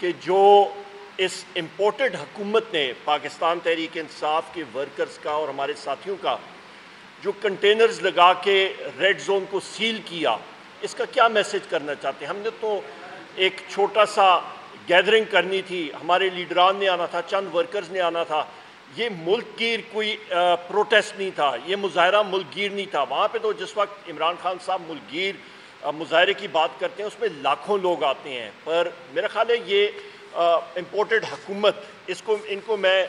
کہ جو اس امپورٹڈ حکومت نے پاکستان تحریک انصاف کے ورکرز کا اور ہمارے ساتھیوں کا جو کنٹینرز لگا کے ریڈ زون کو سیل کیا، اس کا کیا میسج کرنا چاہتے ہیں؟ ہم نے تو ایک چھوٹا سا گیدرنگ کرنی تھی، ہمارے لیڈران نے آنا تھا، چند ورکرز نے آنا تھا، یہ ملک گیر کوئی پروٹیسٹ نہیں تھا، یہ مظاہرہ ملک گیر نہیں تھا۔ وہاں پہ تو جس وقت عمران خان صاحب ملک گیر مظاہرے کی بات کرتے ہیں اس میں لاکھوں لوگ آتے ہیں، پر میرا خیال ہے یہ امپورٹڈ حکومت، ان کو میں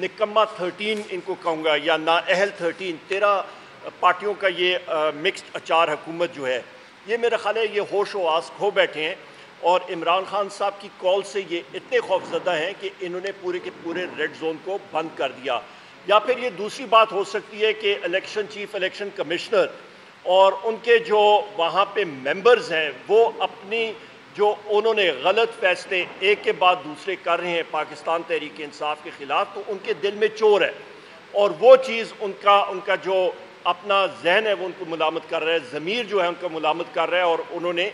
نکمہ 13 ان کو کہوں گا، یا نااہل 13 پارٹیوں کا یہ مکسڈ اچار حکومت جو ہے، یہ میرا خیال ہے یہ ہوش و آس کھو بیٹھے ہیں، اور عمران خان صاحب کی کال سے یہ اتنے خوفزدہ ہیں کہ انہوں نے پورے کے پورے ریڈ زون کو بند کر دیا۔ یا پھر یہ دوسری بات ہو سکتی ہے کہ چیف الیکشن کمشنر اور ان کے جو وہاں پہ ممبرز ہیں وہ اپنی جو انہوں نے غلط فیصلے ایک کے بعد دوسرے کر رہے ہیں پاکستان تحریک انصاف کے خلاف، تو ان کے دل میں چور ہے، اور وہ چیز ان کا جو اپنا ذہن ہے وہ ان کو ملامت کر رہا ہے، ضمیر جو ہے ان کو ملامت کر رہا ہے، اور انہوں نے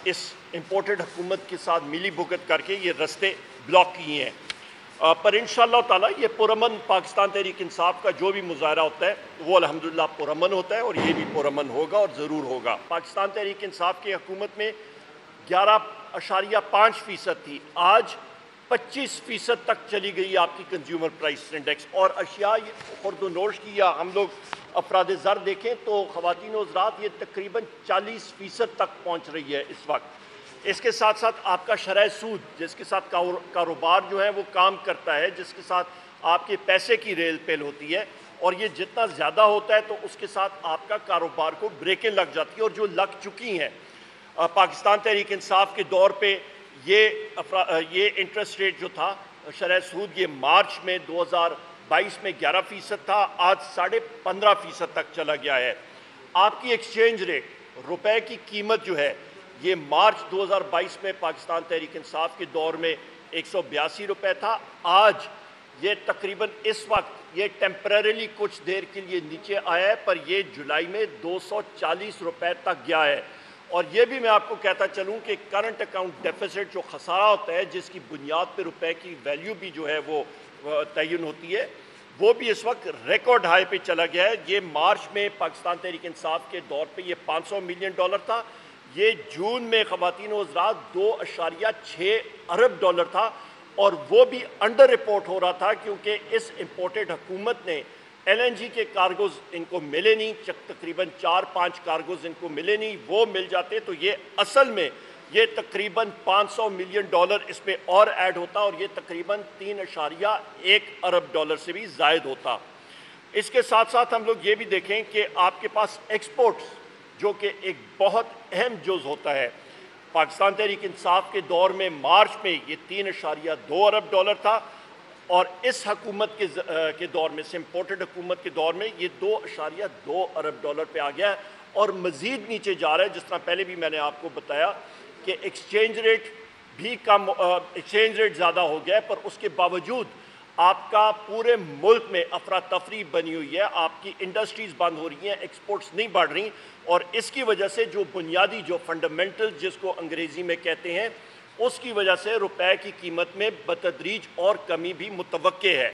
اس امپورٹڈ حکومت کے ساتھ ملی بھگت کر کے یہ رستے بلاک کیے ہیں۔ پر انشاءاللہ تعالی یہ پرامن پاکستان تحریک انصاف کا جو بھی مظاہرہ ہوتا ہے وہ الحمدللہ پرامن ہوتا ہے، اور یہ بھی پرامن ہوگا اور ضرور ہوگا۔ پاکستان تحریک انصاف کی حکومت میں 11.5% تھی، آج 25% تک چلی گئی آپ کی کنزیومر پرائس انڈیکس، اور اشیاء خرد و نوش کی یا ہم لوگ افراد زر دیکھیں تو خواتین و حضرات یہ تقریباً 40% تک پہنچ رہی ہے اس وقت۔ اس کے ساتھ ساتھ آپ کا شرح سود، جس کے ساتھ کاروبار جو ہے وہ کام کرتا ہے، جس کے ساتھ آپ کے پیسے کی ریل پیل ہوتی ہے، اور یہ جتنا زیادہ ہوتا ہے تو اس کے ساتھ آپ کا کاروبار کو بریکیں لگ جاتی ہیں، اور جو لگ چکی ہیں پاکستان تحریک انصاف کے دور پہ یہ انٹرسٹ ریٹ جو تھا شرح سود، یہ مارچ میں 2022 میں 11% تھا، آج 15.5% تک چلا گیا ہے۔ آپ کی ایکسچینج ریٹ، روپے کی قیمت جو ہے، یہ مارچ 2022 میں پاکستان تحریک انصاف کے دور میں 182 روپے تھا، آج یہ تقریباً اس وقت یہ ٹیمپریریلی کچھ دیر کے لیے نیچے آیا ہے، پر یہ جولائی میں 240 روپے تک گیا ہے۔ اور یہ بھی میں آپ کو کہتا چلوں کہ کرنٹ اکاؤنٹ ڈیفیسٹ جو خسارہ ہوتا ہے، جس کی بنیاد پہ روپے کی ویلیو بھی جو ہے وہ تعین ہوتی ہے، وہ بھی اس وقت ریکارڈ ہائی پہ چلا گیا ہے۔ یہ مارچ میں پاکستان تحریک انصاف کے دور پہ یہ $500 ملین تھا، یہ جون میں خواتین و حضرات 2.6 ارب ڈالر تھا، اور وہ بھی انڈر رپورٹ ہو رہا تھا کیونکہ اس امپورٹڈ حکومت نے LNG کے کارگوز ان کو ملے نہیں، تقریباً 4-5 کارگوز ان کو ملے نہیں، وہ مل جاتے تو یہ اصل میں یہ تقریباً $500 ملین اس میں اور ایڈ ہوتا، اور یہ تقریباً 3.1 ارب ڈالر سے بھی زائد ہوتا۔ اس کے ساتھ ساتھ ہم لوگ یہ بھی دیکھیں کہ آپ کے پاس ایکسپورٹس، جو کہ ایک بہت اہم جز ہوتا ہے، پاکستان تحریک انصاف کے دور میں مارچ میں یہ 3.2 ارب ڈالر تھا، اور اس حکومت کے دور میں، امپورٹڈ حکومت کے دور میں یہ 2.2 ارب ڈالر پہ آ گیا ہے، اور مزید نیچے جا رہا ہے۔ جس طرح پہلے بھی میں نے آپ کو بتایا کہ ایکسچینج ریٹ زیادہ ہو گیا ہے، پر اس کے باوجود آپ کا پورے ملک میں افراتفری بنی ہوئی ہے، آپ کی انڈسٹریز بند ہو رہی ہیں، ایکسپورٹس نہیں بڑھ رہی، اور اس کی وجہ سے جو بنیادی جو فنڈامنٹل جس کو انگریزی میں کہتے ہیں، اس کی وجہ سے روپے کی قیمت میں بتدریج اور کمی بھی متوقع ہے۔